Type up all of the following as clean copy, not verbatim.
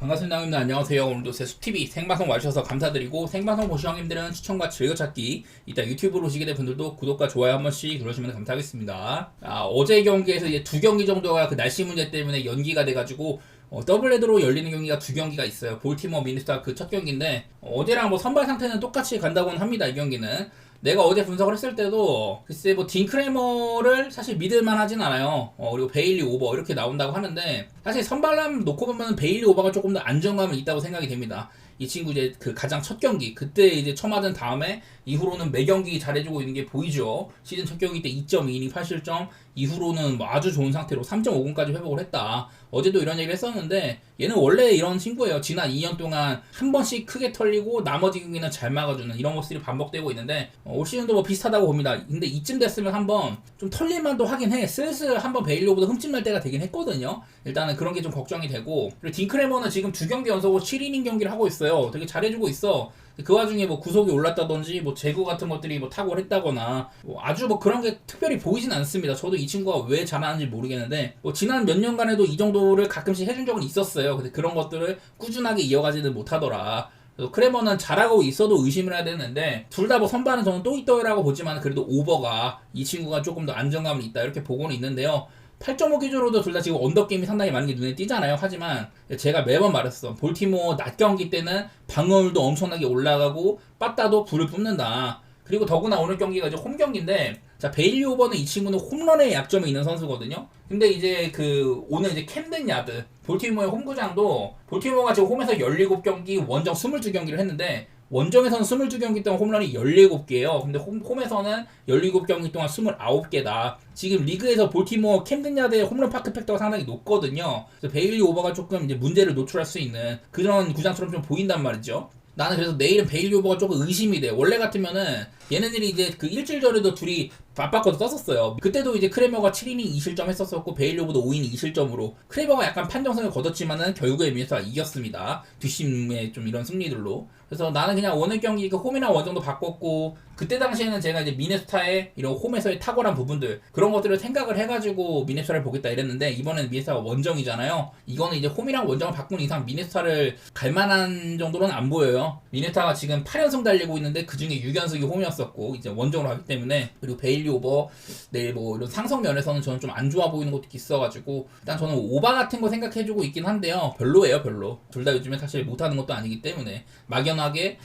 반갑습니다 형님들. 안녕하세요. 오늘도 제수TV 생방송 와주셔서 감사드리고, 생방송 보신 형님들은 시청과 즐겨찾기, 이따 유튜브로 오시게 된 분들도 구독과 좋아요 한 번씩 눌러주시면 감사하겠습니다. 어제 경기에서 이제 두 경기 정도가 그 날씨 문제 때문에 연기가 돼가지고 더블 헤드로 열리는 경기가 두 경기가 있어요. 볼티모어 미네소타 그 첫 경기인데, 어제랑 뭐 선발 상태는 똑같이 간다고는 합니다. 이 경기는 내가 어제 분석을 했을 때도 글쎄 뭐 딘크레머를 사실 믿을만 하진 않아요. 그리고 베일리 오버 이렇게 나온다고 하는데, 사실 선발람 놓고 보면 베일리 오버가 조금 더 안정감이 있다고 생각이 됩니다. 이 친구 이제 그 가장 첫 경기 그때 이제 처맞은 다음에 이후로는 매 경기 잘해주고 있는 게 보이죠. 시즌 첫 경기 때 2.2이닝 8실점, 이후로는 뭐 아주 좋은 상태로 3.50까지 회복을 했다. 어제도 이런 얘기를 했었는데, 얘는 원래 이런 친구예요. 지난 2년 동안 한 번씩 크게 털리고 나머지 경기는 잘 막아주는 이런 모습이 반복되고 있는데, 올 시즌도 뭐 비슷하다고 봅니다. 근데 이쯤 됐으면 한번 좀 털릴만도 하긴 해. 슬슬 한번 베일리오보다 흠집 날 때가 되긴 했거든요. 일단은 그런 게 좀 걱정이 되고, 그리고 딩크레머는 지금 두 경기 연속으로 7이닝 경기를 하고 있어요. 되게 잘해주고 있어. 그 와중에 뭐 구속이 올랐다든지 뭐 제구 같은 것들이 뭐 탁월했다거나 뭐 아주 뭐 그런 게 특별히 보이진 않습니다. 저도 이 친구가 왜 잘하는지 모르겠는데, 뭐 지난 몇 년간에도 이 정도를 가끔씩 해준 적은 있었어요. 근데 그런 것들을 꾸준하게 이어가지는 못하더라. 크레머는 잘하고 있어도 의심을 해야 되는데, 둘 다 뭐 선발은 저는 또 있더라고 보지만, 그래도 오버가 이 친구가 조금 더 안정감이 있다 이렇게 보고는 있는데요. 8.5 기준으로도 둘 다 지금 언더게임이 상당히 많은 게 눈에 띄잖아요. 하지만 제가 매번 말했어. 볼티모어 낮 경기 때는 방어율도 엄청나게 올라가고 빠따도 불을 뿜는다. 그리고 더구나 오늘 경기가 이제 홈 경기인데, 자, 베일리 오버는 이 친구는 홈런에 약점이 있는 선수거든요. 근데 이제 그 오늘 이제 캠든 야드 볼티모어의 홈구장도, 볼티모어가 지금 홈에서 17경기 원정 22경기를 했는데, 원정에서는 22경기 동안 홈런이 17개예요. 근데 홈에서는 17경기 동안 29개다. 지금 리그에서 볼티모어 캠든 야드의 홈런 파크 팩터가 상당히 높거든요. 그래서 베일리 오버가 조금 이제 문제를 노출할 수 있는 그런 구장처럼 좀 보인단 말이죠. 나는 그래서 내일은 베일리 오버가 조금 의심이 돼. 원래 같으면은 얘네들이 이제 그 일주일 전에도 둘이 맞바꿔서 떴었어요. 그때도 이제 크레머가 7이닝 2실점 했었었고, 베일리 오버도 5이닝 2실점으로 크레머가 약간 판정승을 거뒀지만은 결국에 미네소타가 이겼습니다. 뒷심의 좀 이런 승리들로. 그래서 나는 그냥 오늘 경기 그 홈이나 원정도 바꿨고, 그때 당시에는 제가 이제 미네소타의 이런 홈에서의 탁월한 부분들, 그런 것들을 생각을 해가지고 미네소타를 보겠다 이랬는데, 이번에는 미네소타가 원정이잖아요. 이거는 이제 홈이랑 원정을 바꾼 이상 미네소타를 갈만한 정도로는 안 보여요. 미네소타가 지금 8연승 달리고 있는데 그중에 6연승이 홈이었었고, 이제 원정으로 하기 때문에. 그리고 베일리 오버 내일 뭐 이런 상성 면에서는 저는 좀 안 좋아 보이는 것도 있어가지고, 일단 저는 오바 같은 거 생각해주고 있긴 한데요. 별로예요, 별로. 둘 다 요즘에 사실 못하는 것도 아니기 때문에 막연하게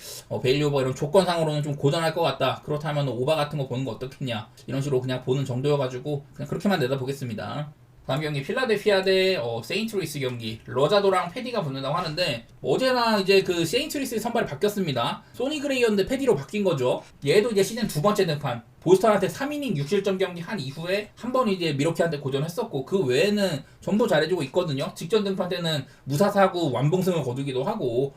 베일리 오버 이런 조건상으로는 좀 고전할 것 같다. 그렇다면 오바 같은 거 보는 거 어떻겠냐, 이런 식으로 그냥 보는 정도여가지고 그냥 그렇게만 내다보겠습니다. 다음 경기 필라델피아 대 세인트루이스 경기, 러자도랑 패디가 붙는다고 하는데, 어제나 이제 그 세인트루이스의 선발이 바뀌었습니다. 소니 그레이였는데 패디로 바뀐 거죠. 얘도 이제 시즌 두 번째 등판, 보스턴한테 3이닝 6실점 경기 한 이후에 한 번 이제 미러키한테 고전했었고, 그 외에는 전부 잘해주고 있거든요. 직전 등판 때는 무사사구 완봉승을 거두기도 하고,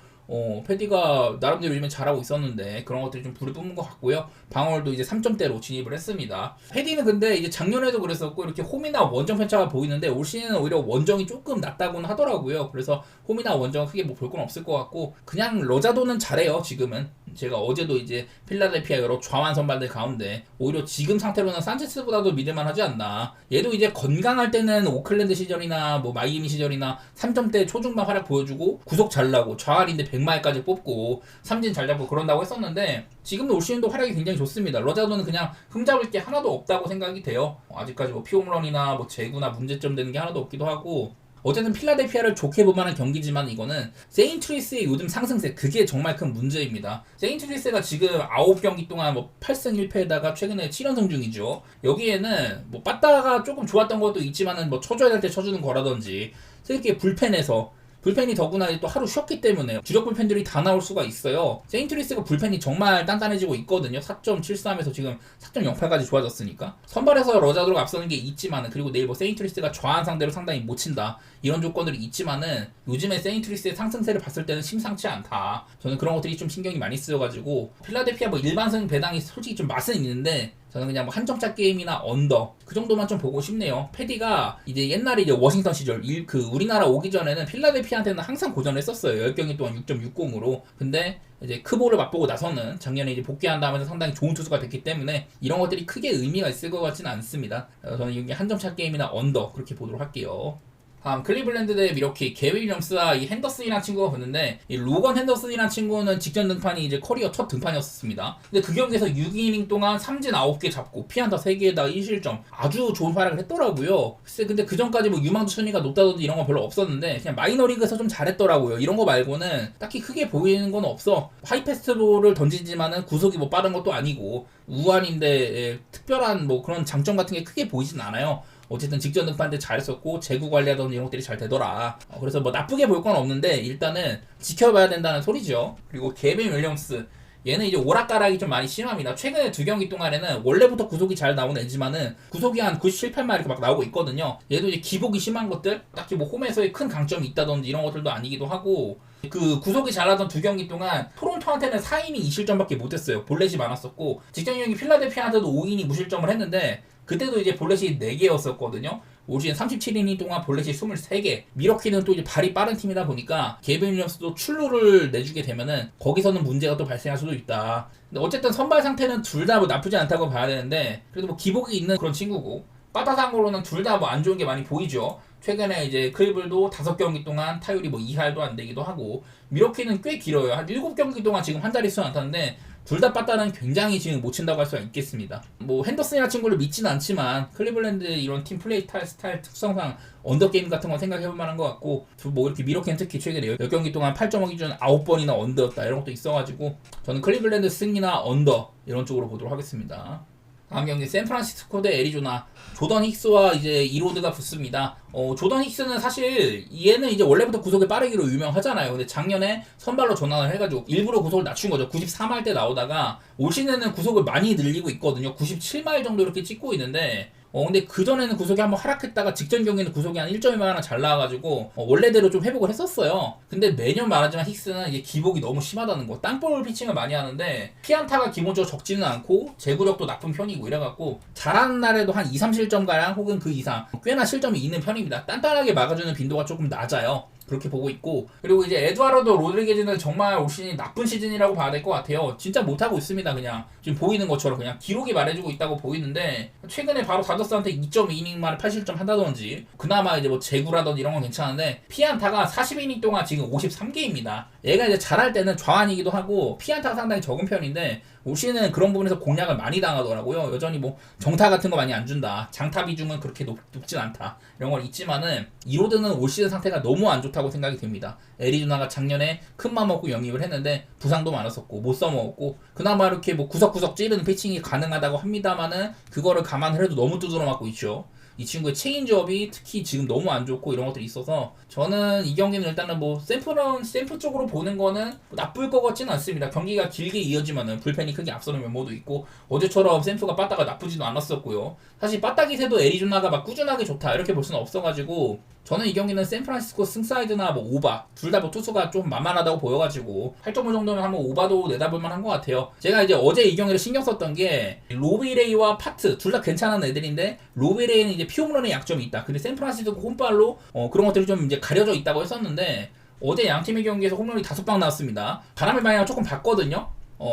패디가 나름대로 요즘에 잘하고 있었는데 그런 것들이 좀 불을 뿜는 것 같고요. 방어율도 이제 3점대로 진입을 했습니다. 패디는 근데 이제 작년에도 그랬었고, 이렇게 홈이나 원정 편차가 보이는데 올 시즌은 오히려 원정이 조금 낫다고는 하더라고요. 그래서 홈이나 원정은 크게 뭐 볼 건 없을 것 같고, 그냥 러자도는 잘해요. 지금은 제가 어제도 이제 필라델피아 여러 좌완 선발들 가운데 오히려 지금 상태로는 산체스보다도 믿을만 하지 않나. 얘도 이제 건강할 때는 오클랜드 시절이나 뭐 마이애미 시절이나 3점대 초중반 활약 보여주고 구속 잘 나고 좌완인데 100마일까지 뽑고 삼진 잘 잡고 그런다고 했었는데, 지금도 올 시즌도 활약이 굉장히 좋습니다. 러자도는 그냥 흠잡을 게 하나도 없다고 생각이 돼요. 아직까지 뭐 피홈런이나 뭐 제구나 문제점 되는 게 하나도 없기도 하고, 어쨌든 필라델피아를 좋게 볼 만한 경기지만, 이거는 세인트루이스의 요즘 상승세, 그게 정말 큰 문제입니다. 세인트루이스가 지금 9경기 동안 뭐 8승 1패에다가 최근에 7연승 중이죠. 여기에는 뭐 빠따가 조금 좋았던 것도 있지만은 뭐 쳐줘야 될 때 쳐주는 거라든지, 특히 불펜이 더구나 또 하루 쉬었기 때문에 주력 불펜들이 다 나올 수가 있어요. 세인트루이스가 불펜이 정말 단단해지고 있거든요. 4.73에서 지금 4.08까지 좋아졌으니까. 선발에서 러자도로 앞서는 게 있지만은, 그리고 내일 뭐 세인트루이스가 좌한 상대로 상당히 못 친다, 이런 조건들이 있지만은, 요즘에 세인트루이스의 상승세를 봤을 때는 심상치 않다. 저는 그런 것들이 좀 신경이 많이 쓰여가지고, 필라델피아 뭐 일반승 배당이 솔직히 좀 맛은 있는데, 저는 그냥 뭐 한정차 게임이나 언더 그 정도만 좀 보고 싶네요. 패디가 이제 옛날에 이제 워싱턴 시절 그 우리나라 오기 전에는 필라델피아한테는 항상 고전을 했었어요. 10경기 동안 6.60으로. 근데 이제 크볼을 맛보고 나서는 작년에 이제 복귀한다면서 상당히 좋은 투수가 됐기 때문에 이런 것들이 크게 의미가 있을 것 같지는 않습니다. 저는 이게 한점차 게임이나 언더 그렇게 보도록 할게요. 다음 클리블랜드 대 미러키 게비 윌리엄스와 이 핸더슨이라는 친구가 붙는데 이 로건 핸더슨이라는 친구는 직전 등판이 이제 커리어 첫 등판이었습니다. 근데 그 경기에서 6이닝 동안 삼진 9개 잡고 피안타 3개에다가 1실점 아주 좋은 활약을 했더라고요. 글쎄 근데 그 전까지 뭐 유망주 순위가 높다든지 이런 건 별로 없었는데 그냥 마이너리그에서 좀 잘했더라고요. 이런 거 말고는 딱히 크게 보이는 건 없어. 하이패스트볼을 던지지만은 구속이 뭐 빠른 것도 아니고 우완인데 특별한 뭐 그런 장점 같은 게 크게 보이진 않아요. 어쨌든 직전 등판 때 잘했었고 제구 관리하던 이런 것들이 잘 되더라. 그래서 뭐 나쁘게 볼 건 없는데 일단은 지켜봐야 된다는 소리죠. 그리고 게빈 윌리엄스 얘는 이제 오락가락이 좀 많이 심합니다. 최근에 2경기 동안에는 원래부터 구속이 잘 나오는 애지만은 구속이 한 97, 8마 이렇게 막 나오고 있거든요. 얘도 이제 기복이 심한 것들 딱히 뭐 홈에서의 큰 강점이 있다든지 이런 것들도 아니기도 하고 그 구속이 잘하던 2경기 동안 토론토한테는 4이닝 2실점밖에 못했어요. 볼넷이 많았었고 직전 경기 필라델피아한테도 5이닝 무실점을 했는데 그때도 이제 볼넷이 4개였었거든요. 올 시즌 37이닝 동안 볼넷이 23개. 미러키는 또 이제 발이 빠른 팀이다 보니까 게빈 윌리엄스도 출루를 내주게 되면은 거기서는 문제가 또 발생할 수도 있다. 근데 어쨌든 선발 상태는 둘 다 뭐 나쁘지 않다고 봐야 되는데 그래도 뭐 기복이 있는 그런 친구고 빠따상으로는 둘 다 뭐 안 좋은 게 많이 보이죠. 최근에 이제 크리블도 5경기 동안 타율이 뭐 2할도 안 되기도 하고 미러키는 꽤 길어요. 한 7경기 동안 지금 한 자릿수 안탔는데 둘 다 빠따는 굉장히 지금 못 친다고 할 수가 있겠습니다. 뭐 핸더슨이라는 친구를 믿지는 않지만 클리블랜드 이런 팀 플레이 스타일 특성상 언더게임 같은 건 생각해볼 만한 것 같고 뭐 이렇게 미러키는 특히 최근에 10경기 동안 8.5 기준 9번이나 언더였다 이런 것도 있어가지고 저는 클리블랜드 승리나 언더 이런 쪽으로 보도록 하겠습니다. 다음 경기 샌프란시스코 대 애리조나 조던 힉스와 이제 이로드가 붙습니다. 조던 힉스는 사실 얘는 이제 원래부터 구속이 빠르기로 유명하잖아요. 근데 작년에 선발로 전환을 해가지고 일부러 구속을 낮춘 거죠. 93할 때 나오다가 올 시즌에는 구속을 많이 늘리고 있거든요. 97마일 정도 이렇게 찍고 있는데 근데 그전에는 구속이 한번 하락했다가 직전 경기는 구속이 한 1.2만 하나 잘 나와가지고 원래대로 좀 회복을 했었어요. 근데 매년 말하지만 힉스는 이게 기복이 너무 심하다는 거. 땅볼 피칭을 많이 하는데 피안타가 기본적으로 적지는 않고 제구력도 나쁜 편이고 이래갖고 잘하는 날에도 한 2, 3실점가량 혹은 그 이상 꽤나 실점이 있는 편입니다. 단단하게 막아주는 빈도가 조금 낮아요. 그렇게 보고 있고 그리고 이제 에두아르도 로드리게즈는 정말 올 시즌이 나쁜 시즌이라고 봐야 될 것 같아요. 진짜 못하고 있습니다. 그냥 지금 보이는 것처럼 그냥 기록이 말해주고 있다고 보이는데 최근에 바로 다저스한테 2.2이닝 만에 8실점 한다든지 그나마 이제 뭐 제구라든지 이런 건 괜찮은데 피안타가 40이닝 동안 지금 53개입니다. 얘가 이제 잘할 때는 좌완이기도 하고 피안타가 상당히 적은 편인데 올 시즌은 그런 부분에서 공략을 많이 당하더라고요. 여전히 뭐 정타 같은 거 많이 안 준다. 장타 비중은 그렇게 높진 않다. 이런 건 있지만은 이로드는 올 시즌 상태가 너무 안 좋다고 생각이 됩니다. 애리조나가 작년에 큰맘 먹고 영입을 했는데 부상도 많았었고 못 써먹었고 그나마 이렇게 뭐 구석구석 찌르는 피칭이 가능하다고 합니다만은 그거를 감안을 해도 너무 두드러 맞고 있죠. 이 친구의 체인지업이 특히 지금 너무 안 좋고 이런 것들이 있어서 저는 이 경기는 일단은 뭐 샘프 쪽으로 보는 거는 나쁠 것 같지는 않습니다. 경기가 길게 이어지면은 불펜이 크게 앞서는 면모도 있고 어제처럼 샘프가 빠따가 나쁘지도 않았었고요. 사실 빠따 기세도 애리조나가 막 꾸준하게 좋다 이렇게 볼 수는 없어가지고 저는 이 경기는 샌프란시스코 승사이드나 뭐 오바 둘 다 뭐 투수가 좀 만만하다고 보여가지고 8.5 정도면 한번 오바도 내다볼 만한 것 같아요. 제가 이제 어제 이 경기를 신경 썼던 게 로비레이와 파트 둘 다 괜찮은 애들인데 로비레이는 이제 피홈런의 약점이 있다. 근데 샌프란시스코 홈발로 그런 것들이 좀 이제 가려져 있다고 했었는데 어제 양팀의 경기에서 홈런이 5방 나왔습니다. 바람의 방향을 조금 봤거든요.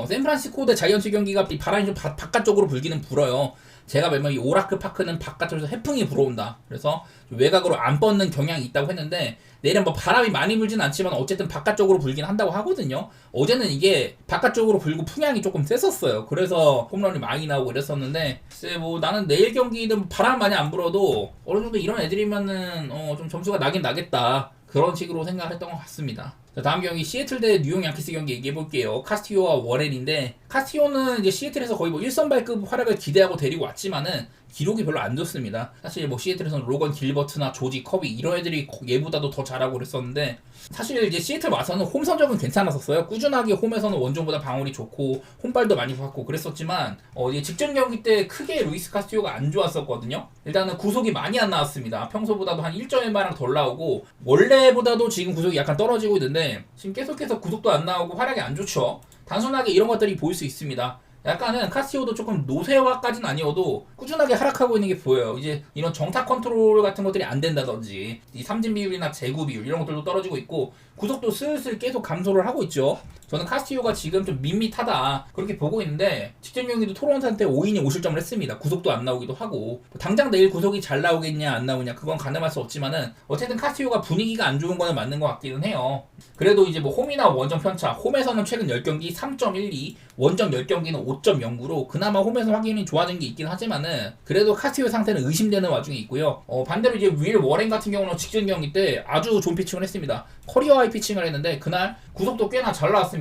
샌프란시스코 대 자이언츠 경기가 바람이 좀 바깥쪽으로 불기는 불어요. 제가 매번 이 오라크 파크는 바깥쪽에서 해풍이 불어온다. 그래서 외곽으로 안 뻗는 경향이 있다고 했는데 내일은 뭐 바람이 많이 불진 않지만 어쨌든 바깥쪽으로 불긴 한다고 하거든요. 어제는 이게 바깥쪽으로 불고 풍향이 조금 셌었어요. 그래서 홈런이 많이 나오고 이랬었는데 글쎄 뭐 나는 내일 경기는 바람 많이 안 불어도 어느 정도 이런 애들이면은 좀 점수가 나긴 나겠다. 그런 식으로 생각을 했던 것 같습니다. 자, 다음 경기 시애틀 대 뉴욕 양키스 경기 얘기해볼게요. 카스티오와 워렌인데 카스티오는 이제 시애틀에서 거의 뭐 1선발급 활약을 기대하고 데리고 왔지만은 기록이 별로 안 좋습니다. 사실 뭐 시애틀에서는 로건 길버트나 조지 커비 이런 애들이 얘보다도 더 잘하고 그랬었는데 사실 이제 시애틀 와서는 홈 성적은 괜찮았었어요. 꾸준하게 홈에서는 원종보다 방울이 좋고 홈발도 많이 받고 그랬었지만 이제 직전 경기 때 크게 루이스 카스티오가 안 좋았었거든요. 일단은 구속이 많이 안 나왔습니다. 평소보다도 한 1.1마랑 덜 나오고 원래보다도 지금 구속이 약간 떨어지고 있는데 지금 계속해서 구속도 안 나오고 활약이 안 좋죠. 단순하게 이런 것들이 보일 수 있습니다. 약간은 카스티오도 조금 노쇠화까지는 아니어도 꾸준하게 하락하고 있는 게 보여요. 이제 이런 정타 컨트롤 같은 것들이 안 된다든지 이 삼진 비율이나 제구 비율 이런 것들도 떨어지고 있고 구속도 슬슬 계속 감소를 하고 있죠. 저는 카스티오가 지금 좀 밋밋하다 그렇게 보고 있는데 직전 경기도 토론토한테 5이닝 5실점을 했습니다. 구속도 안 나오기도 하고 당장 내일 구속이 잘 나오겠냐 안 나오냐 그건 가늠할 수 없지만은 어쨌든 카스티오가 분위기가 안 좋은 거는 맞는 것 같기는 해요. 그래도 이제 뭐 홈이나 원정 편차, 홈에서는 최근 10경기 3.12, 원정 10경기는 5.09로 그나마 홈에서 확인이 좋아진 게 있긴 하지만은 그래도 카스티오 상태는 의심되는 와중에 있고요. 반대로 이제 윌 워렌 같은 경우는 직전 경기 때 아주 좋은 피칭을 했습니다. 커리어 하이 피칭을 했는데 그날 구속도 꽤나 잘 나왔습니다.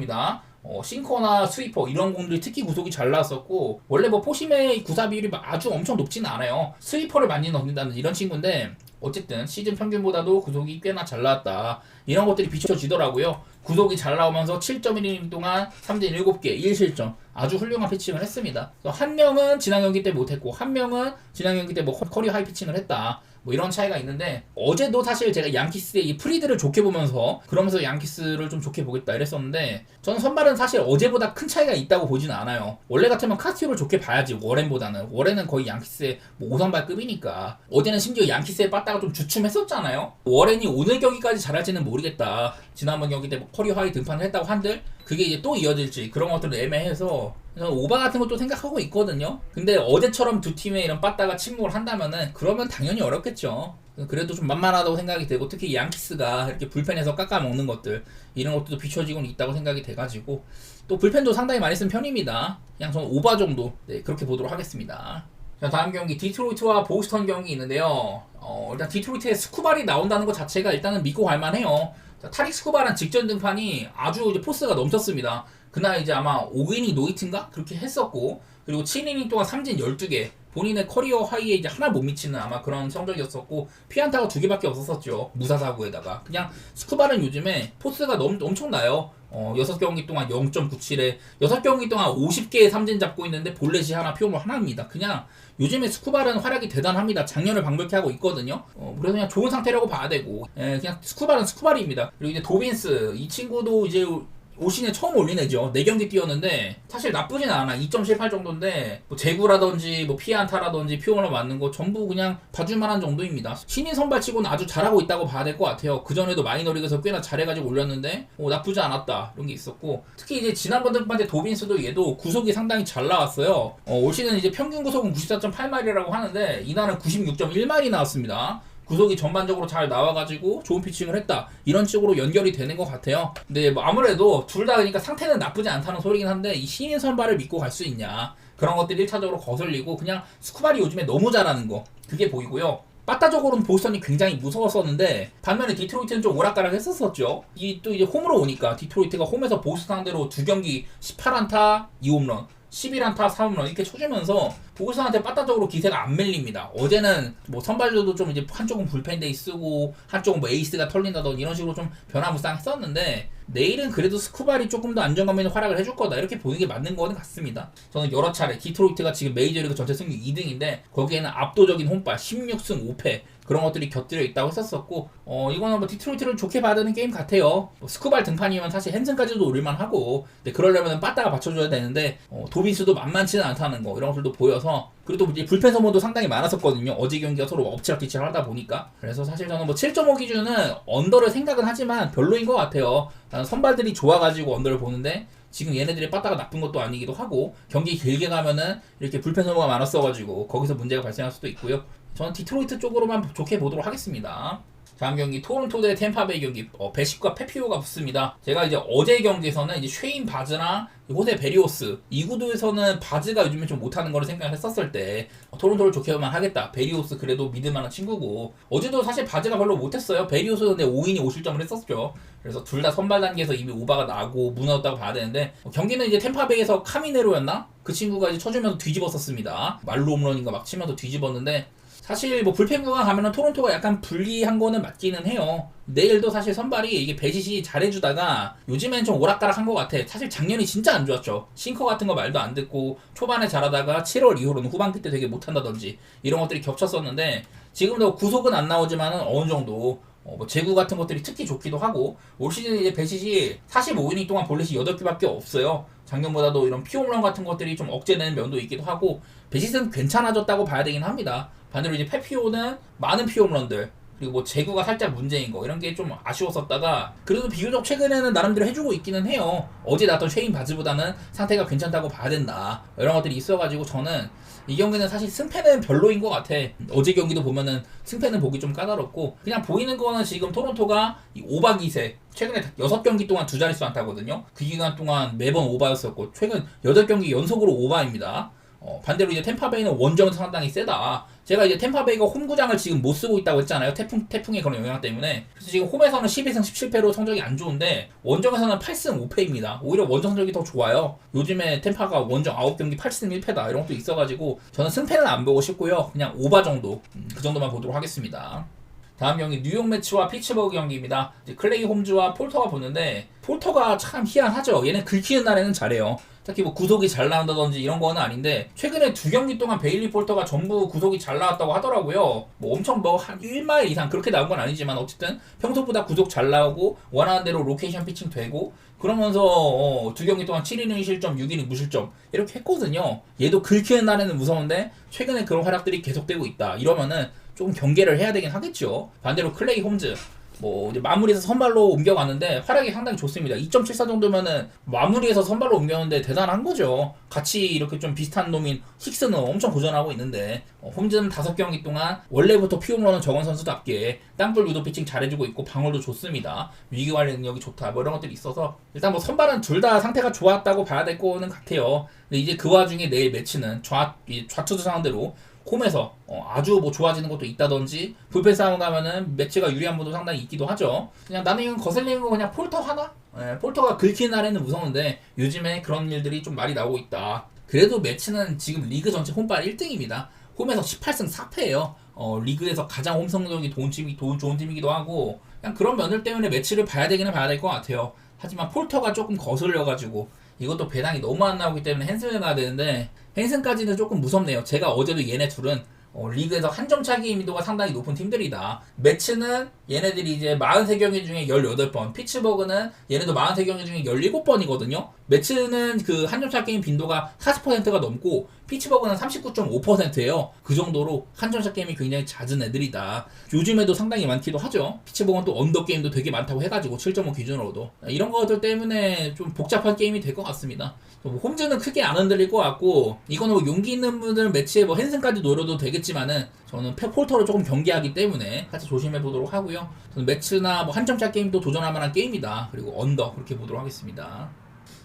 싱커나 스위퍼 이런 공들이 특히 구속이 잘 나왔었고 원래 뭐 포심의 구사 비율이 아주 엄청 높지는 않아요. 스위퍼를 많이 넣는다는 이런 친구인데 어쨌든 시즌 평균보다도 구속이 꽤나 잘 나왔다. 이런 것들이 비춰지더라고요. 구속이 잘 나오면서 7.1이닝 동안 3진 7개 1실점 아주 훌륭한 피칭을 했습니다. 한 명은 지난 경기 때 못했고 한 명은 지난 경기 때 뭐 커리어 하이 피칭을 했다. 뭐 이런 차이가 있는데 어제도 사실 제가 양키스의 이 프리드를 좋게 보면서 그러면서 양키스를 좀 좋게 보겠다 이랬었는데 저는 선발은 사실 어제보다 큰 차이가 있다고 보지는 않아요. 원래 같으면 카스티오를 좋게 봐야지 워렌보다는. 워렌은 거의 양키스의 뭐 5선발급이니까. 어제는 심지어 양키스에 빠따가 좀 주춤했었잖아요. 워렌이 오늘 경기까지 잘할지는 모르겠다. 지난번 경기 때 뭐 커리어 하이 등판을 했다고 한들 그게 이제 또 이어질지 그런 것들은 애매해서 저는 오바 같은 것도 생각하고 있거든요. 근데 어제처럼 두 팀의 이런 빠따가 침묵을 한다면은 그러면 당연히 어렵겠죠. 그래도 좀 만만하다고 생각이 되고 특히 양키스가 이렇게 불펜에서 깎아먹는 것들 이런 것들도 비춰지고는 있다고 생각이 돼가지고 또 불펜도 상당히 많이 쓴 편입니다. 그냥 저는 오바 정도 그렇게 보도록 하겠습니다. 자, 다음 경기 디트로이트와 보스턴 경기 있는데요. 일단 디트로이트에 스쿠발이 나온다는 것 자체가 일단은 믿고 갈만해요. 타릭 스쿠바란 직전 등판이 아주 이제 포스가 넘쳤습니다. 그날 이제 아마 5이닝 노히트인가? 그렇게 했었고, 그리고 7이닝 동안 3진 12개, 본인의 커리어 하이에 이제 하나 못 미치는 아마 그런 성적이었었고, 피안타가 2개밖에 없었었죠. 무사사구에다가. 그냥 스쿠바는 요즘에 포스가 엄청나요. 6경기 동안 0.97에 6경기 동안 50개의 삼진 잡고 있는데 볼넷이 하나, 피홈런 하나입니다. 그냥 요즘에 스쿠발은 활약이 대단합니다. 작년을 방불케 하고 있거든요. 그래서 그냥 좋은 상태라고 봐야 되고 그냥 스쿠발은 스쿠발입니다. 그리고 이제 도빈스 이 친구도 이제 올 시즌에 처음 올린 애죠. 4경기 뛰었는데 사실 나쁘진 않아. 2.78 정도인데 뭐 제구라든지 뭐 피안타라든지 피홈런 맞는 거 전부 그냥 봐줄만한 정도입니다. 신인 선발치고는 아주 잘하고 있다고 봐야 될 것 같아요. 그전에도 마이너리그에서 꽤나 잘해가지고 올렸는데 나쁘지 않았다 이런 게 있었고 특히 이제 지난번 등판 때 도빈스도 얘도 구속이 상당히 잘 나왔어요. 올 시즌 이제 평균 구속은 94.8마일이라고 하는데 이날은 96.1마일이 나왔습니다. 구속이 전반적으로 잘 나와가지고 좋은 피칭을 했다 이런 식으로 연결이 되는 것 같아요. 근데 뭐 아무래도 둘 다 그러니까 상태는 나쁘지 않다는 소리긴 한데 이 신인 선발을 믿고 갈 수 있냐 그런 것들이 1차적으로 거슬리고 그냥 스쿠발이 요즘에 너무 잘하는 거 그게 보이고요. 빠따적으로는 보스턴이 굉장히 무서웠었는데 반면에 디트로이트는 좀 오락가락 했었었죠. 또 이제 홈으로 오니까 디트로이트가 홈에서 보스턴 상대로 2경기 18안타 2홈런 11안타 3홈런 이렇게 쳐주면서 보스턴한테 빠따적으로 기세가 안 밀립니다. 어제는 뭐 선발들도 좀 이제 한쪽은 불펜데이 쓰고 한쪽은 뭐 에이스가 털린다던 이런 식으로 좀 변화무쌍했었는데 내일은 그래도 스쿠발이 조금 더 안정감 있는 활약을 해줄 거다 이렇게 보는 게 맞는 거는 같습니다. 저는 여러 차례 디트로이트가 지금 메이저리그 전체 승률 2등인데 거기에는 압도적인 홈발 16승 5패 그런 것들이 곁들여 있다고 했었었고 이거는 뭐 디트로이트를 좋게 봐야 되는 게임 같아요. 스쿠발 등판이면 사실 핸슨까지도 올릴만 하고 근데 그러려면 빠따가 받쳐줘야 되는데 도빈스도 만만치는 않다는 거 이런 것들도 보여서 그리고 또 이제 불펜 소모도 상당히 많았었거든요. 어제 경기가 서로 엎치락뒤치락 하다 보니까 그래서 사실 저는 뭐 7.5 기준은 언더를 생각은 하지만 별로인 것 같아요. 나는 선발들이 좋아가지고 언더를 보는데 지금 얘네들의 빠따가 나쁜 것도 아니기도 하고 경기 길게 가면은 이렇게 불펜 소모가 많았어가지고 거기서 문제가 발생할 수도 있고요. 저는 디트로이트 쪽으로만 좋게 보도록 하겠습니다. 다음 경기 토론토 대 템파베이 경기 베식과 페피오가 붙습니다. 제가 이제 어제 경기에서는 이제 쉐인 바즈랑 호세 베리오스 이 구도에서는 바즈가 요즘에 좀 못하는 거를 생각했었을 때 토론토를 좋게 보면 하겠다. 베리오스 그래도 믿을만한 친구고 어제도 사실 바즈가 별로 못했어요. 베리오스는 5이닝 5실점을 했었죠. 그래서 둘 다 선발 단계에서 이미 오바가 나고 무너졌다고 봐야 되는데 경기는 이제 템파베이에서 카미네로였나? 그 친구가 이제 쳐주면서 뒤집었었습니다. 말로 홈런인가 막 치면서 뒤집었는데 사실 뭐 불펜 구간 가면은 토론토가 약간 불리한 거는 맞기는 해요. 내일도 사실 선발이 이게 베짓이 잘해주다가 요즘엔 좀 오락가락한 것 같아. 사실 작년이 진짜 안 좋았죠. 싱커 같은 거 말도 안 듣고 초반에 잘하다가 7월 이후로는 후반기 때 되게 못한다든지 이런 것들이 겹쳤었는데 지금도 구속은 안 나오지만은 어느 정도 뭐 제구 같은 것들이 특히 좋기도 하고 올 시즌 이제 베짓이 45이닝 동안 볼넷이 8개밖에 없어요. 작년보다도 이런 피홈런 같은 것들이 좀 억제되는 면도 있기도 하고 베짓은 괜찮아졌다고 봐야 되긴 합니다. 반대로 이제 페피오는 많은 피홈런들 그리고 뭐 제구가 살짝 문제인 거 이런 게 좀 아쉬웠었다가 그래도 비교적 최근에는 나름대로 해주고 있기는 해요. 어제 나왔던 쉐인 바즈보다는 상태가 괜찮다고 봐야 된다 이런 것들이 있어가지고 저는 이 경기는 사실 승패는 별로인 것 같아. 어제 경기도 보면은 승패는 보기 좀 까다롭고 그냥 보이는 거는 지금 토론토가 이 오바 기세 최근에 6경기 동안 두 자릿수 안타거든요. 그 기간 동안 매번 오바였었고 최근 8경기 연속으로 오바입니다. 반대로 이제 템파베이는 원정은 상당히 세다. 제가 이제 템파베이가 홈구장을 지금 못 쓰고 있다고 했잖아요. 태풍의 그런 영향 때문에. 그래서 지금 홈에서는 12승 17패로 성적이 안 좋은데 원정에서는 8승 5패입니다. 오히려 원정 성적이 더 좋아요. 요즘에 템파가 원정 9경기 8승 1패다 이런 것도 있어가지고 저는 승패는 안 보고 싶고요. 그냥 오바 정도 그 정도만 보도록 하겠습니다. 다음 경기 뉴욕 매치와 피츠버그 경기입니다. 이제 클레이 홈즈와 폴터가 보는데 폴터가 참 희한하죠. 얘는 긁히는 날에는 잘해요. 특히 뭐 구속이 잘 나온다든지 이런 거는 아닌데 최근에 2경기 동안 베일리 폴터가 전부 구속이 잘 나왔다고 하더라고요. 뭐 엄청 뭐 한 1마일 이상 그렇게 나온 건 아니지만 어쨌든 평소보다 구속 잘 나오고 원하는 대로 로케이션 피칭 되고 그러면서 2경기 동안 7이닝 실점 6이닝 무실점 이렇게 했거든요. 얘도 긁히는 날에는 무서운데 최근에 그런 활약들이 계속되고 있다. 이러면은 조금 경계를 해야 되긴 하겠죠. 반대로 클레이 홈즈 뭐 이제 마무리해서 선발로 옮겨갔는데 활약이 상당히 좋습니다. 2.74 정도면은 마무리해서 선발로 옮겼는데 대단한 거죠. 같이 이렇게 좀 비슷한 놈인 힉스는 엄청 고전하고 있는데 홈즈는 5경기 동안 원래부터 피홈런은 정원 선수답게 땅볼 유도 피칭 잘해주고 있고 방어도 좋습니다. 위기 관리 능력이 좋다 뭐 이런 것들이 있어서 일단 뭐 선발은 둘 다 상태가 좋았다고 봐야 될 거는 같아요. 근데 이제 그 와중에 내일 매치는 좌투수 상대로 홈에서 아주 뭐 좋아지는 것도 있다든지 불펜 싸움 가면은 매치가 유리한 분도 상당히 있기도 하죠. 그냥 나는 이건 거슬리는 거 그냥 폴터 하나? 폴터가 긁히는 날에는 무서운데 요즘에 그런 일들이 좀 많이 나오고 있다. 그래도 매치는 지금 리그 전체 홈발 1등입니다. 홈에서 18승 4패예요. 리그에서 가장 홈 성적이 좋은 팀이기도 하고 그냥 그런 면들 때문에 매치를 봐야 되기는 봐야 될 것 같아요. 하지만 폴터가 조금 거슬려가지고 이것도 배당이 너무 안 나오기 때문에 헨슨을 가야 되는데 헨슨까지는 조금 무섭네요. 제가 어제도 얘네 둘은 리그에서 한 점 차기 민도가 상당히 높은 팀들이다. 매치는 얘네들이 이제 43경기 중에 18번, 피츠버그는 얘네도 43경기 중에 17번이거든요. 매치는 그 한 점 차기 빈도가 40%가 넘고 피츠버그는 39.5%예요. 그 정도로 한 점 차 게임이 굉장히 잦은 애들이다. 요즘에도 상당히 많기도 하죠. 피츠버그는 또 언더 게임도 되게 많다고 해가지고 7.5 기준으로도 이런 것들 때문에 좀 복잡한 게임이 될 것 같습니다. 홈즈는 크게 안 흔들릴 것 같고 이거는 뭐 용기 있는 분들은 매치에 뭐 헨슨까지 노려도 되겠지만은 저는 폴터를 조금 경계하기 때문에 같이 조심해 보도록 하고요. 저는 매치나 뭐 한 점 차 게임도 도전할 만한 게임이다. 그리고 언더 그렇게 보도록 하겠습니다.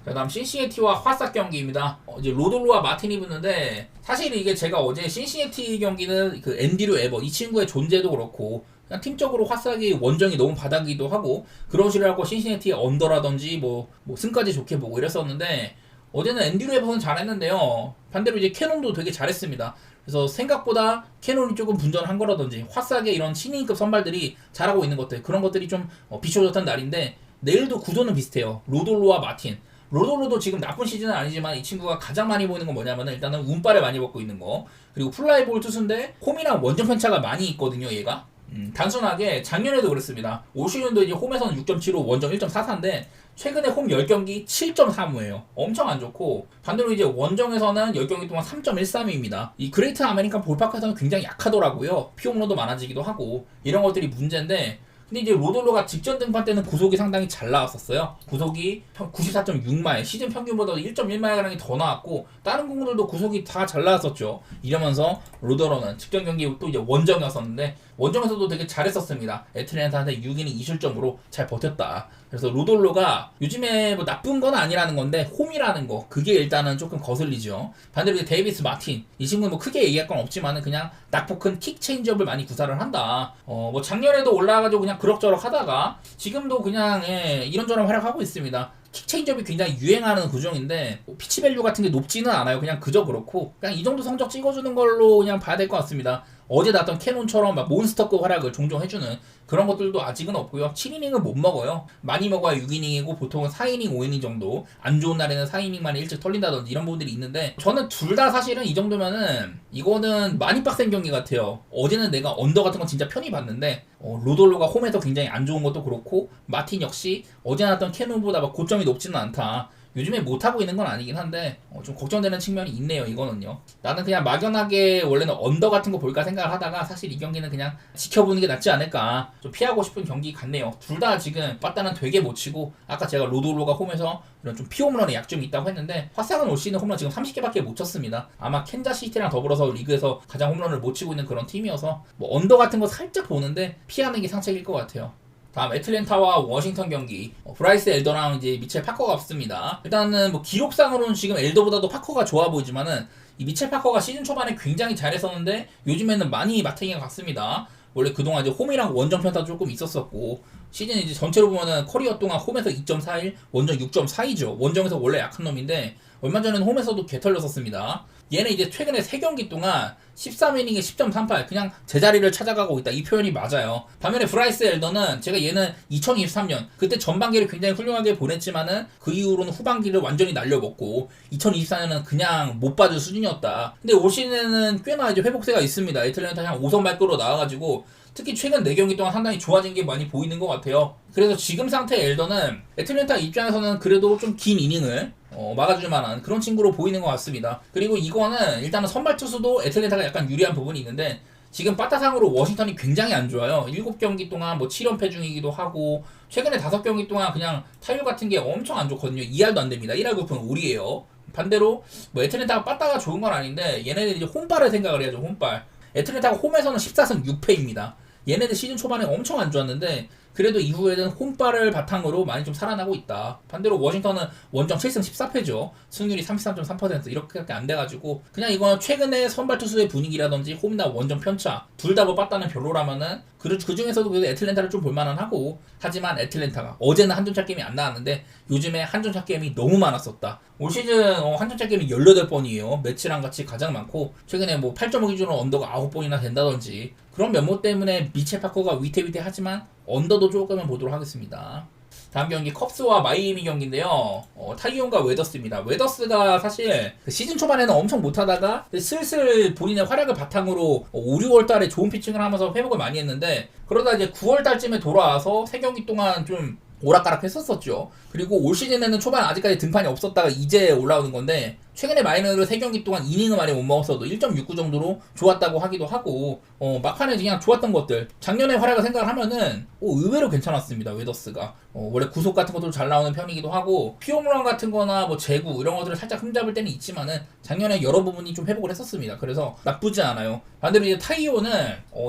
자, 다음 신시내티와 화싹 경기입니다. 이제 로돌로와 마틴이 붙는데 사실 이게 제가 어제 신시내티 경기는 그 앤디류 에버 이 친구의 존재도 그렇고 그냥 팀적으로 화싹이 원정이 너무 바닥이기도 하고 그러시라고 신시내티의 언더라든지 뭐 승까지 좋게 보고 이랬었는데 어제는 앤디류 에버는 잘했는데요. 반대로 이제 캐논도 되게 잘했습니다. 그래서 생각보다 캐논이 조금 분전한 거라든지 화싹의 이런 신인급 선발들이 잘하고 있는 것들 그런 것들이 좀 비춰졌던 날인데 내일도 구도는 비슷해요. 로돌로와 마틴. 로돌로도 지금 나쁜 시즌은 아니지만 이 친구가 가장 많이 보이는 건 뭐냐면은 일단은 운빨을 많이 벗고 있는 거 그리고 플라이볼 투수인데 홈이랑 원정 편차가 많이 있거든요 얘가. 단순하게 작년에도 그랬습니다. 올 시즌도 이제 홈에서는 6.75 원정 1.44인데 최근에 홈 10경기 7.35예요. 엄청 안 좋고 반대로 이제 원정에서는 10경기 동안 3.13입니다. 이 그레이트 아메리칸 볼파크에서는 굉장히 약하더라고요. 피홈런도 많아지기도 하고 이런 것들이 문제인데 근데 이제 로돌로가 직전 등판 때는 구속이 상당히 잘 나왔었어요. 구속이 94.6마일, 시즌 평균보다 1.1마일가량이 더 나왔고 다른 공들도 구속이 다 잘 나왔었죠. 이러면서 로돌로는 직전 경기 또 이제 원정이었었는데 원정에서도 되게 잘했었습니다. 애틀랜타한테 6이닝 2실점으로 잘 버텼다. 그래서 로돌로가 요즘에 뭐 나쁜 건 아니라는 건데 홈이라는 거 그게 일단은 조금 거슬리죠. 반대로 이제 데이비스 마틴 이 친구는 뭐 크게 얘기할 건 없지만은 그냥 낙폭 큰 킥 체인지업을 많이 구사를 한다. 뭐 작년에도 올라가가지고 그냥 그럭저럭 하다가 지금도 그냥 이런저런 활약하고 있습니다. 킥 체인지업이 굉장히 유행하는 구종인데 피치 밸류 같은 게 높지는 않아요. 그냥 그저 그렇고 그냥 이 정도 성적 찍어주는 걸로 그냥 봐야 될 것 같습니다. 어제 나왔던 캐논처럼 막 몬스터급 활약을 종종 해주는 그런 것들도 아직은 없고요. 7이닝은 못 먹어요. 많이 먹어야 6이닝이고 보통은 4이닝, 5이닝 정도 안 좋은 날에는 4이닝만에 일찍 털린다든지 이런 부분들이 있는데 저는 둘 다 사실은 이 정도면은 이거는 많이 빡센 경기 같아요. 어제는 내가 언더 같은 건 진짜 편히 봤는데 로돌로가 홈에서 굉장히 안 좋은 것도 그렇고 마틴 역시 어제 나왔던 캐논보다 막 고점이 높지는 않다. 요즘에 못하고 있는 건 아니긴 한데 좀 걱정되는 측면이 있네요. 이거는요. 나는 그냥 막연하게 원래는 언더 같은 거 볼까 생각을 하다가 사실 이 경기는 그냥 지켜보는 게 낫지 않을까, 좀 피하고 싶은 경기 같네요. 둘 다 지금 빠따는 되게 못 치고, 아까 제가 로드로가 홈에서 이런 좀 피홈런에 약점이 있다고 했는데 화상은 올 수 있는 홈런 지금 30개밖에 못 쳤습니다. 아마 캔자시티랑 더불어서 리그에서 가장 홈런을 못 치고 있는 그런 팀이어서 뭐 언더 같은 거 살짝 보는데 피하는 게 상책일 것 같아요. 다음 애틀랜타와 워싱턴 경기. 브라이스 엘더랑 이제 미첼 파커가 붙습니다. 일단은 뭐 기록상으로는 지금 엘더보다도 파커가 좋아 보이지만은 이 미첼 파커가 시즌 초반에 굉장히 잘했었는데 요즘에는 많이 마탱이가 갔습니다. 원래 그동안 이제 홈이랑 원정 편타 조금 있었었고, 시즌 이제 전체로 보면은 커리어 동안 홈에서 2.41, 원정 6.42죠. 원정에서 원래 약한 놈인데 얼마 전에는 홈에서도 개털렸었습니다. 얘는 이제 최근에 3경기 동안 13이닝에 10.38, 그냥 제자리를 찾아가고 있다, 이 표현이 맞아요. 반면에 브라이스 엘더는 제가 얘는 2023년 그때 전반기를 굉장히 훌륭하게 보냈지만은 그 이후로는 후반기를 완전히 날려먹고 2024년은 그냥 못 봐줄 수준이었다. 근데 올 시즌에는 꽤나 이제 회복세가 있습니다. 애틀랜타 그냥 5선 발표로 나와가지고 특히 최근 4경기 동안 상당히 좋아진 게 많이 보이는 것 같아요. 그래서 지금 상태의 엘더는 애틀랜타 입장에서는 그래도 좀 긴 이닝을 막아줄 만한 그런 친구로 보이는 것 같습니다. 그리고 이거는 일단은 선발 투수도 애틀랜타가 약간 유리한 부분이 있는데, 지금 빠따상으로 워싱턴이 굉장히 안 좋아요. 7경기 동안 뭐 7연패 중이기도 하고, 최근에 5경기 동안 그냥 타율 같은 게 엄청 안 좋거든요. 2할도 안 됩니다. 1할 9푼 5리에요. 반대로 뭐 애틀랜타가 빠따가 좋은 건 아닌데 얘네들이 이제 홈발을 생각을 해야죠. 홈발. 애틀랜타가 홈에서는 14승 6패입니다. 얘네들 시즌 초반에 엄청 안 좋았는데 그래도 이후에는 홈발을 바탕으로 많이 좀 살아나고 있다. 반대로 워싱턴은 원정 7승 14패죠. 승률이 33.3%, 이렇게밖에 안 돼가지고 그냥 이건 최근에 선발 투수의 분위기라든지 홈이나 원정 편차 둘 다 뭐 빠따는 별로라면은 그 중에서도 그래도 애틀랜타를 좀 볼만한 하고, 하지만 애틀랜타가 어제는 한점차 게임이 안 나왔는데 요즘에 한점차 게임이 너무 많았었다. 올 시즌 한점차 게임이 18번이에요. 매치랑 같이 가장 많고, 최근에 뭐 8.5 기준으로 언더가 9번이나 된다든지 그런 면모 때문에 미첼 파커가 위태위태하지만 언더도 조금은 보도록 하겠습니다. 다음 경기 컵스와 마이애미 경기인데요. 타이온과 웨더스입니다. 웨더스가 사실 시즌 초반에는 엄청 못하다가 슬슬 본인의 활약을 바탕으로 5, 6월 달에 좋은 피칭을 하면서 회복을 많이 했는데, 그러다 이제 9월 달쯤에 돌아와서 3경기 동안 좀 오락가락 했었었죠. 그리고 올 시즌에는 초반 아직까지 등판이 없었다가 이제 올라오는 건데, 최근에 마이너로 3경기 동안 이닝을 많이 못 먹었어도 1.69 정도로 좋았다고 하기도 하고, 막판에 그냥 좋았던 것들, 작년의 활약을 생각을 하면은 의외로 괜찮았습니다. 웨더스가 원래 구속 같은 것도 잘 나오는 편이기도 하고, 피홈런 같은 거나 뭐 제구 이런 것들을 살짝 흠잡을 때는 있지만은 작년에 여러 부분이 좀 회복을 했었습니다. 그래서 나쁘지 않아요. 반대로 이제 타이온은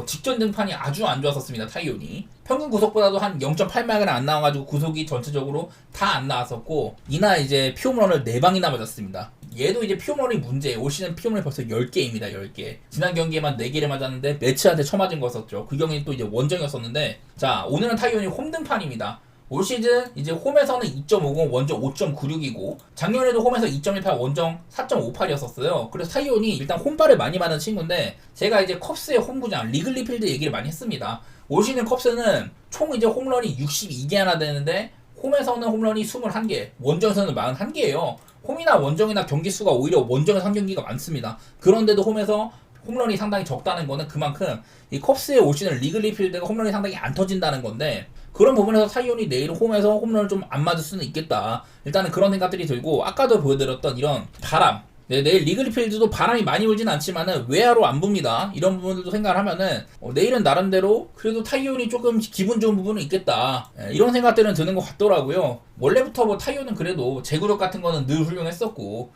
직전 등판이 아주 안 좋았었습니다. 타이온이 평균 구속보다도 한 0.8마일은 안 나와가지고 구속이 전체적으로 다 안 나왔었고, 이날 이제 피홈런을 4방이나 맞았습니다. 얘도 이제 피홈런이 문제예요. 올 시즌 피홈런이 벌써 10개입니다. 10개. 지난 경기에만 4개를 맞았는데 매치한테 쳐맞은 거였었죠. 그 경기는 또 이제 원정이었었는데, 자, 오늘은 타이온이 홈등판입니다. 올 시즌 이제 홈에서는 2.50, 원정 5.96이고 작년에도 홈에서 2.18, 원정 4.58이었었어요. 그래서 타이온이 일단 홈발을 많이 맞는 친구인데, 제가 이제 컵스의 홈구장 리글리 필드 얘기를 많이 했습니다. 올 시즌 컵스는 총 이제 홈런이 62개 하나 되는데 홈에서는 홈런이 21개, 원정에서는 41개예요. 홈이나 원정이나 경기 수가 오히려 원정에서 한 경기가 많습니다. 그런데도 홈에서 홈런이 상당히 적다는 거는 그만큼 이 컵스의 올 시즌 리글리 필드가 홈런이 상당히 안 터진다는 건데, 그런 부분에서 타이온이 내일 홈에서 홈런을 좀 안 맞을 수는 있겠다. 일단은 그런 생각들이 들고, 아까도 보여드렸던 이런 바람, 내일 리글리 필드도 바람이 많이 불진 않지만은 외야로 안 붑니다. 이런 부분들도 생각을 하면은 내일은 나름대로 그래도 타이온이 조금 기분 좋은 부분은 있겠다, 이런 생각들은 드는 것 같더라고요. 원래부터 뭐 타이온은 그래도 제구력 같은 거는 늘 훌륭했었고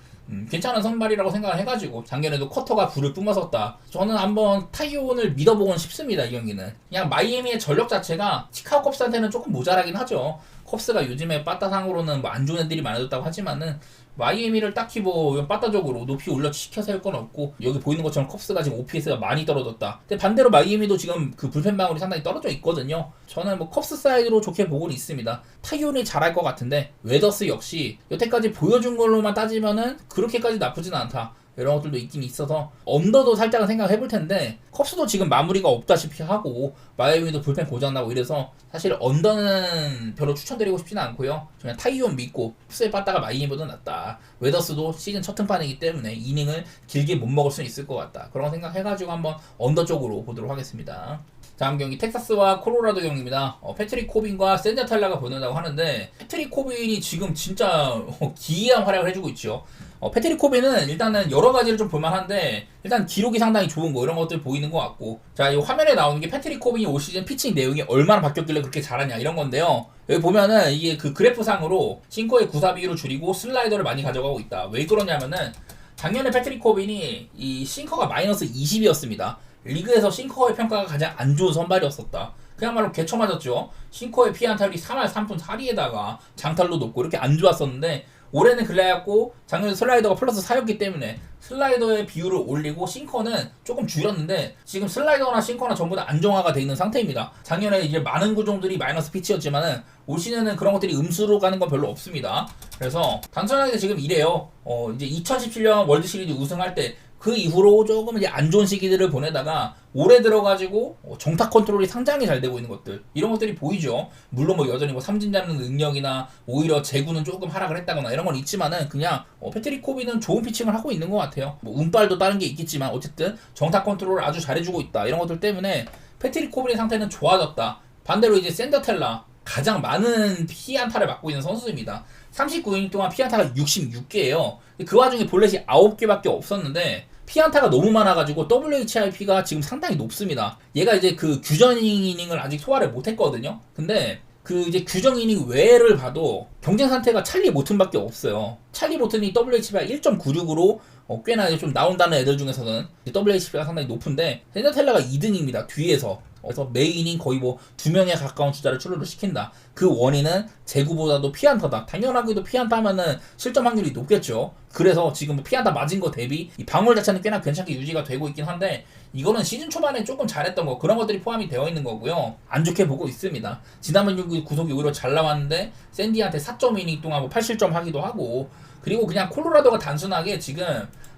괜찮은 선발이라고 생각을 해가지고 작년에도 쿼터가 불을 뿜었었다. 저는 한번 타이온을 믿어보곤 싶습니다. 이 경기는 그냥 마이애미의 전력 자체가 시카고 컵스한테는 조금 모자라긴 하죠. 컵스가 요즘에 빠따상으로는 뭐 안 좋은 애들이 많아졌다고 하지만은 마이애미를 딱히 뭐 빠따적으로 높이 올려 시켜서 할 건 없고, 여기 보이는 것처럼 컵스가 지금 OPS가 많이 떨어졌다. 근데 반대로 마이애미도 지금 그 불펜 방울이 상당히 떨어져 있거든요. 저는 뭐 컵스 사이드로 좋게 보고는 있습니다. 타이온이 잘할 것 같은데 웨더스 역시 여태까지 보여준 걸로만 따지면은 그렇게까지 나쁘진 않다, 이런 것들도 있긴 있어서 언더도 살짝은 생각해볼 텐데, 컵스도 지금 마무리가 없다시피 하고 마이애미도 불펜 고장나고 이래서 사실 언더는 별로 추천드리고 싶지는 않고요. 그냥 타이온 믿고 컵스에 빠따가 마이애미보다 낫다. 웨더스도 시즌 첫 등판이기 때문에 이닝을 길게 못 먹을 수는 있을 것 같다. 그런 생각 해가지고 한번 언더 쪽으로 보도록 하겠습니다. 다음 경기 텍사스와 콜로라도 경기입니다. 패트릭 코빈과 샌드 탈라가 보낸다고 하는데 패트릭 코빈이 지금 진짜 기이한 활약을 해주고 있죠. 패트릭 코빈은 일단은 여러 가지를 좀 볼만한데 일단 기록이 상당히 좋은 거 이런 것들 보이는 것 같고 자, 이 화면에 나오는 게 패트릭 코빈이 올 시즌 피칭 내용이 얼마나 바뀌었길래 그렇게 잘하냐 이런 건데요. 여기 보면은 이게 그 그래프상으로 싱커의 구사 비율을 줄이고 슬라이더를 많이 가져가고 있다. 왜 그러냐면은 작년에 패트릭 코빈이 이 싱커가 마이너스 20이었습니다. 리그에서 싱커의 평가가 가장 안 좋은 선발이었었다. 그야말로 개쳐 맞았죠. 싱커의 피안타율이 3할 3푼 4리에다가 장타율도 높고 이렇게 안 좋았었는데 올해는 글라였고 작년에 슬라이더가 플러스 4였기 때문에 슬라이더의 비율을 올리고 싱커는 조금 줄였는데 지금 슬라이더나 싱커나 전부 다 안정화가 돼 있는 상태입니다. 작년에 이제 많은 구종들이 마이너스 피치였지만은 올 시즌은 그런 것들이 음수로 가는 건 별로 없습니다. 그래서 단순하게 지금 이래요. 이제 2017년 월드 시리즈 우승할 때 그 이후로 조금 이제 안 좋은 시기들을 보내다가 올해 들어가지고 정타 컨트롤이 상당히 잘 되고 있는 것들 이런 것들이 보이죠. 물론 뭐 여전히 뭐 삼진 잡는 능력이나 오히려 제구는 조금 하락을 했다거나 이런 건 있지만은 그냥 패트릭 코빈은 좋은 피칭을 하고 있는 것 같아요. 뭐 운빨도 다른 게 있겠지만 어쨌든 정타 컨트롤을 아주 잘해주고 있다. 이런 것들 때문에 패트릭 코빈의 상태는 좋아졌다. 반대로 이제 샌더 텔라 가장 많은 피안타를 맡고 있는 선수입니다. 39이닝 동안 피안타가 66개예요. 그 와중에 볼넷이 9개밖에 없었는데 피안타가 너무 많아가지고 WHIP가 지금 상당히 높습니다. 얘가 이제 그 규정 이닝을 아직 소화를 못했거든요. 근데 그 이제 규정 이닝 외를 봐도 경쟁 상태가 찰리 모튼밖에 없어요. 찰리 모튼이 WHIP가 1.96으로 꽤나 이제 좀 나온다는 애들 중에서는 WHIP가 상당히 높은데 샌더 텔라가 2등입니다. 뒤에서. 그래서 매 이닝 거의 뭐 2명에 가까운 주자를 출루를 시킨다. 그 원인은 제구보다도 피안타다. 당연하게도 피안타 하면은 실점 확률이 높겠죠. 그래서 지금 피안타 맞은 거 대비 이 방울 자체는 꽤나 괜찮게 유지가 되고 있긴 한데 이거는 시즌 초반에 조금 잘했던 거 그런 것들이 포함이 되어 있는 거고요. 안 좋게 보고 있습니다. 지난번 구속이 오히려 잘 나왔는데 샌디한테 4.2이닝 동안 뭐 8실점 하기도 하고 그리고 그냥 콜로라도가 단순하게 지금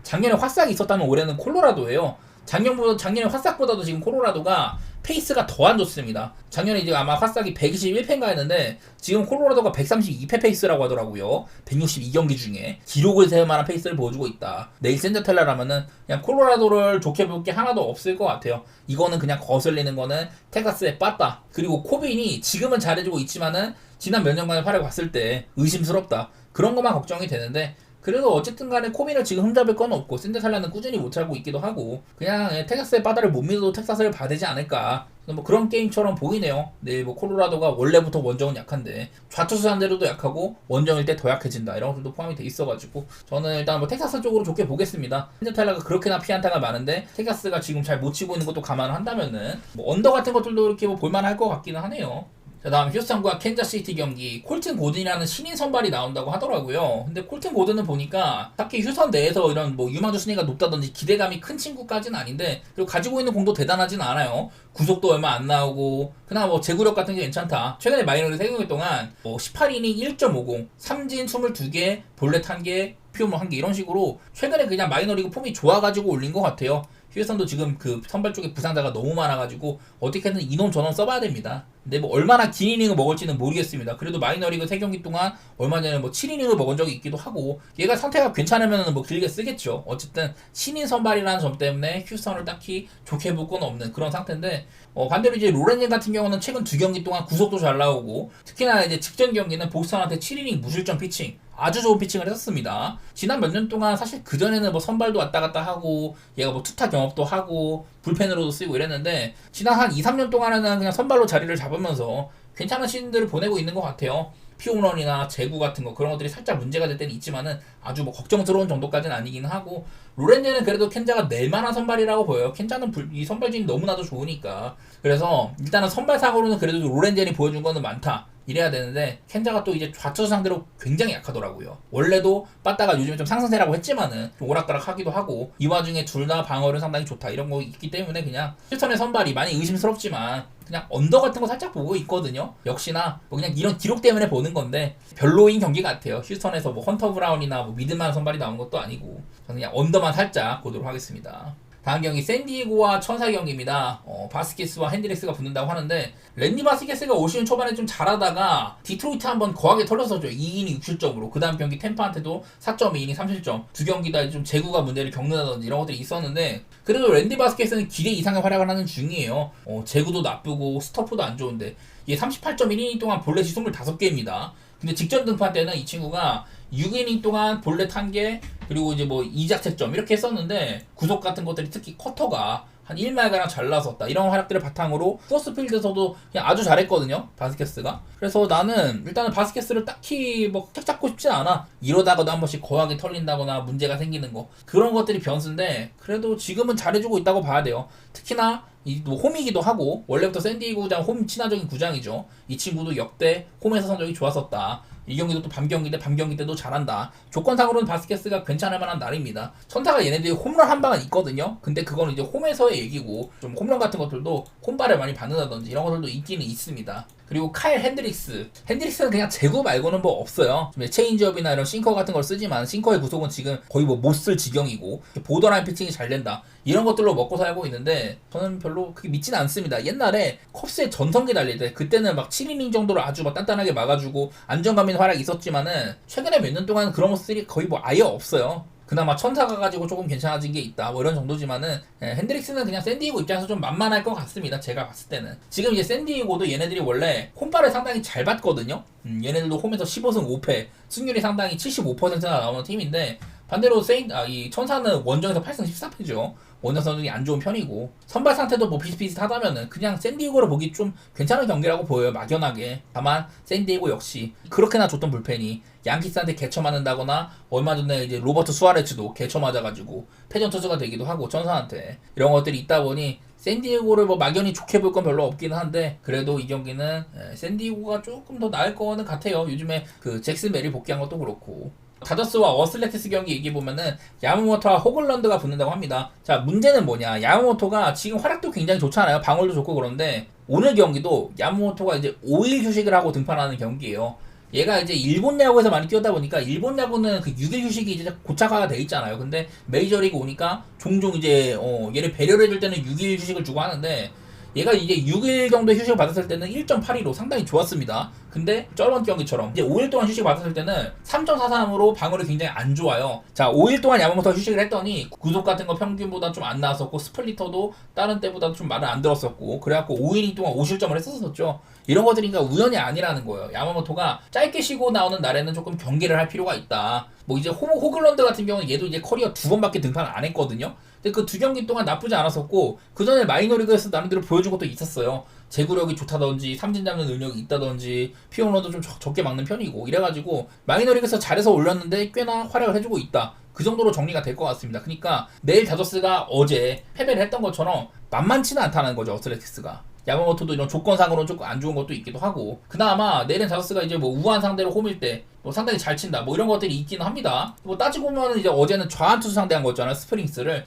작년에 화싹이 있었다면 올해는 콜로라도예요. 작년에 화싹보다도 지금 콜로라도가 페이스가 더 안 좋습니다. 작년에 이제 아마 화싹이 121패인가 했는데 지금 콜로라도가 132패 페이스라고 하더라고요. 162경기 중에 기록을 세울 만한 페이스를 보여주고 있다. 내일 샌더 텔라라면은 그냥 콜로라도를 좋게 볼 게 하나도 없을 것 같아요. 이거는 그냥 거슬리는 거는 텍사스에 빠따. 그리고 코빈이 지금은 잘해주고 있지만은 지난 몇 년간의 활약을 봤을 때 의심스럽다. 그런 것만 걱정이 되는데 그래도 어쨌든 간에 코빈을 지금 흠잡을 건 없고 샌드 탈라는 꾸준히 못 살고 있기도 하고 그냥 텍사스의 바다를 못 믿어도 텍사스를 봐야 되지 않을까 뭐 그런 게임처럼 보이네요. 네, 뭐 콜로라도가 원래부터 원정은 약한데 좌투수 상대로도 약하고 원정일 때 더 약해진다 이런 것들도 포함이 돼 있어가지고 저는 일단 뭐 텍사스 쪽으로 좋게 보겠습니다. 샌드 탈라가 그렇게나 피안타가 많은데 텍사스가 지금 잘 못 치고 있는 것도 감안한다면은 뭐 언더 같은 것들도 이렇게 뭐 볼만할 것 같기는 하네요. 자, 다음 휴스턴과 캔자스시티 경기 콜튼 고든이라는 신인 선발이 나온다고 하더라고요. 근데 콜튼 고든은 보니까 딱히 휴스턴 내에서 이런 뭐 유망주 순위가 높다든지 기대감이 큰 친구까지는 아닌데 그리고 가지고 있는 공도 대단하진 않아요. 구속도 얼마 안 나오고 그나마 뭐 제구력 같은 게 괜찮다. 최근에 마이너리그 3경기 동안 18이닝 1.50 삼진 22개 볼넷 1개 피홈런 1개 이런 식으로 최근에 그냥 마이너리그 폼이 좋아가지고 올린 것 같아요. 휴스턴도 지금 그 선발 쪽에 부상자가 너무 많아가지고 어떻게든 이놈 저놈 써봐야 됩니다. 근데 뭐 얼마나 긴 이닝을 먹을지는 모르겠습니다. 그래도 마이너리그 3경기 동안 얼마 전에 뭐 7이닝을 먹은 적이 있기도 하고 얘가 상태가 괜찮으면 뭐 길게 쓰겠죠. 어쨌든 신인 선발이라는 점 때문에 휴스턴을 딱히 좋게 볼 건 없는 그런 상태인데 반대로 이제 로렌젠 같은 경우는 최근 2경기 동안 구속도 잘 나오고 특히나 이제 직전 경기는 보스턴한테 7이닝 무실점 피칭 아주 좋은 피칭을 했었습니다. 지난 몇 년 동안 사실 그전에는 뭐 선발도 왔다 갔다 하고 얘가 뭐 투타 경험도 하고 불펜으로도 쓰고 이랬는데 지난 한 2, 3년 동안에는 그냥 선발로 자리를 잡으면서 괜찮은 시즌들을 보내고 있는 것 같아요. 피홈런이나 제구 같은 거 그런 것들이 살짝 문제가 될 때는 있지만은 아주 뭐 걱정스러운 정도까지는 아니기는 하고 로렌제는 그래도 켄자가 낼만한 선발이라고 보여요. 켄자는 이 선발진이 너무나도 좋으니까 그래서 일단은 선발 사고로는 그래도 로렌젠이 보여준 거는 많다. 이래야 되는데 켄자가 또 이제 좌투수 상대로 굉장히 약하더라고요. 원래도 빠따가 요즘에 좀 상승세라고 했지만은 좀 오락가락 하기도 하고 이 와중에 둘 다 방어는 상당히 좋다 이런 거 있기 때문에 그냥 휴스턴의 선발이 많이 의심스럽지만 그냥 언더 같은 거 살짝 보고 있거든요. 역시나 뭐 그냥 이런 기록 때문에 보는 건데 별로인 경기 같아요. 휴스턴에서 뭐 헌터 브라운이나 뭐 믿을만한 선발이 나온 것도 아니고 저는 그냥 언더만 살짝 보도록 하겠습니다. 다음 경기 샌디에고와 천사 경기입니다. 바스케스와 핸드릭스가 붙는다고 하는데 랜디 바스케스가 올 시즌 초반에 좀 잘하다가 디트로이트 한번 거하게 털렸었죠. 2이닝 6실점으로. 그 다음 경기 템파한테도 4.2이닝 3실점. 두 경기 다 좀 제구가 문제를 겪는다든지 이런 것들이 있었는데 그래도 랜디 바스케스는 기대 이상의 활약을 하는 중이에요. 제구도 나쁘고 스토프도 안 좋은데 얘 38.1이닝 동안 볼넷이 25개입니다. 근데 직전 등판 때는 이 친구가 6이닝 동안 볼넷 1개 그리고 이제 뭐 이자책점 이렇게 했었는데 구속 같은 것들이 특히 커터가 한 1마일가량 잘 나섰다. 이런 활약들을 바탕으로 포스필드에서도 그냥 아주 잘했거든요. 바스케스가. 그래서 나는 일단은 바스케스를 딱히 뭐 책 잡고 싶진 않아. 이러다가도 한 번씩 거하게 털린다거나 문제가 생기는 거. 그런 것들이 변수인데 그래도 지금은 잘해주고 있다고 봐야 돼요. 특히나 뭐 홈이기도 하고 원래부터 샌디에고 구장 홈 친화적인 구장이죠. 이 친구도 역대 홈에서 성적이 좋았었다. 이 경기도 또 밤 경기 때도 잘한다. 조건상으로는 바스케스가 괜찮을 만한 날입니다. 천사가 얘네들이 홈런 한 방은 있거든요. 근데 그거는 이제 홈에서의 얘기고 좀 홈런 같은 것들도 홈발을 많이 받는다든지 이런 것들도 있기는 있습니다. 그리고 카일 핸드릭스는 그냥 제구 말고는 뭐 없어요. 체인지업이나 이런 싱커 같은 걸 쓰지만 싱커의 구속은 지금 거의 뭐 못 쓸 지경이고 보더라인 피칭이 잘 된다 이런 것들로 먹고 살고 있는데 저는 별로 그렇게 믿지는 않습니다. 옛날에 컵스의 전성기 달릴 때 그때는 막 7이닝 정도로 아주 막 단단하게 막아주고 안정감 있는 활약이 있었지만은 최근에 몇 년 동안 그런 모습들이 거의 뭐 아예 없어요. 그나마 천사가 가지고 조금 괜찮아진 게 있다 뭐 이런 정도지만은 핸드릭스는 그냥 샌디에고 입장에서 좀 만만할 것 같습니다. 제가 봤을 때는 지금 이제 샌디에고도 얘네들이 원래 홈발을 상당히 잘 받거든요. 얘네들도 홈에서 15승 5패 승률이 상당히 75%나 나오는 팀인데 반대로 이 천사는 원정에서 8승 14패죠. 원정 성적이 안 좋은 편이고 선발 상태도 뭐 비슷비슷하다면은 그냥 샌디에고를 보기 좀 괜찮은 경기라고 보여요. 막연하게. 다만 샌디에고 역시 그렇게나 좋던 불펜이 양키스한테 개쳐 맞는다거나 얼마 전에 이제 로버트 수아레츠도 개쳐 맞아가지고 패전 투수가 되기도 하고 천사한테 이런 것들이 있다 보니 샌디에고를 뭐 막연히 좋게 볼 건 별로 없기는 한데 그래도 이 경기는 샌디에고가 조금 더 나을 거는 같아요. 요즘에 그 잭슨 메리 복귀한 것도 그렇고. 다저스와 어슬레티스 경기 얘기해보면은 야마모토와 호글런드가 붙는다고 합니다. 자, 문제는 뭐냐. 야마모토가 지금 활약도 굉장히 좋잖아요. 방울도 좋고 그런데 오늘 경기도 야마모토가 이제 5일 휴식을 하고 등판하는 경기예요. 얘가 이제 일본 야구에서 많이 뛰었다 보니까 일본 야구는 그 6일 휴식이 이제 고착화가 돼 있잖아요. 근데 메이저리그 오니까 종종 이제 얘를 배려를 해줄 때는 6일 휴식을 주고 하는데 얘가 이제 6일 정도 휴식을 받았을 때는 1.82로 상당히 좋았습니다. 근데 저번 경기처럼 이제 5일 동안 휴식을 받았을 때는 3.43으로 방어력이 굉장히 안 좋아요. 자, 5일 동안 야마모토 휴식을 했더니 구속 같은 거 평균보다 좀 안 나왔었고 스플리터도 다른 때보다 좀 말을 안 들었었고 그래갖고 5이닝 동안 5실점을 했었었죠. 이런 것들이 그러니까 우연이 아니라는 거예요. 야마모토가 짧게 쉬고 나오는 날에는 조금 경계를 할 필요가 있다. 뭐 이제 호글런드 같은 경우는 얘도 이제 커리어 2번밖에 등판을 안 했거든요. 근데 그 2경기 동안 나쁘지 않았었고 그 전에 마이너리그에서 나름대로 보여준 것도 있었어요. 제구력이 좋다든지 삼진 잡는 능력이 있다든지 피홈런도 좀 적게 막는 편이고 이래가지고 마이너리그에서 잘해서 올렸는데 꽤나 활약을 해주고 있다. 그 정도로 정리가 될 것 같습니다. 그러니까 내일 다저스가 어제 패배를 했던 것처럼 만만치는 않다는 거죠. 어슬레티스가. 야마모토도 이런 조건상으로는 조금 안 좋은 것도 있기도 하고 그나마 내일은 다저스가 이제 뭐 우한 상대로 홈일 때 뭐 상당히 잘 친다 뭐 이런 것들이 있기는 합니다. 뭐 따지고 보면 이제 어제는 좌한 투수 상대한 거였잖아요.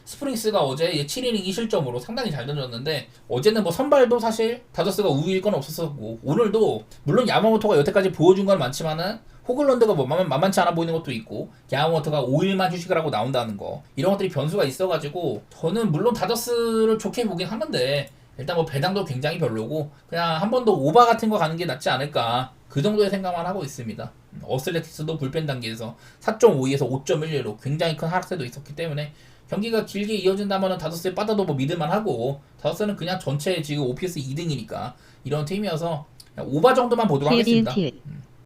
스프링스가 어제 7이닝 2실점으로 상당히 잘 던졌는데 어제는 뭐 선발도 사실 다저스가 우위일 건 없었고 오늘도 물론 야마모토가 여태까지 보여준 건 많지만은 호글런드가 뭐 만만치 않아 보이는 것도 있고 야마모토가 5일만 휴식을 하고 나온다는 거 이런 것들이 변수가 있어가지고 저는 물론 다저스를 좋게 보긴 하는데 일단 뭐 배당도 굉장히 별로고 그냥 한 번 더 오바 같은 거 가는 게 낫지 않을까 그 정도의 생각만 하고 있습니다. 어슬레티스도 불펜 단계에서 4.52에서 5.11로 굉장히 큰 하락세도 있었기 때문에 경기가 길게 이어진다면 다저스에 빠져도 뭐 믿을만 하고 다저스는 그냥 전체 지금 OPS 2등이니까 이런 팀이어서 오바 정도만 보도록 하겠습니다.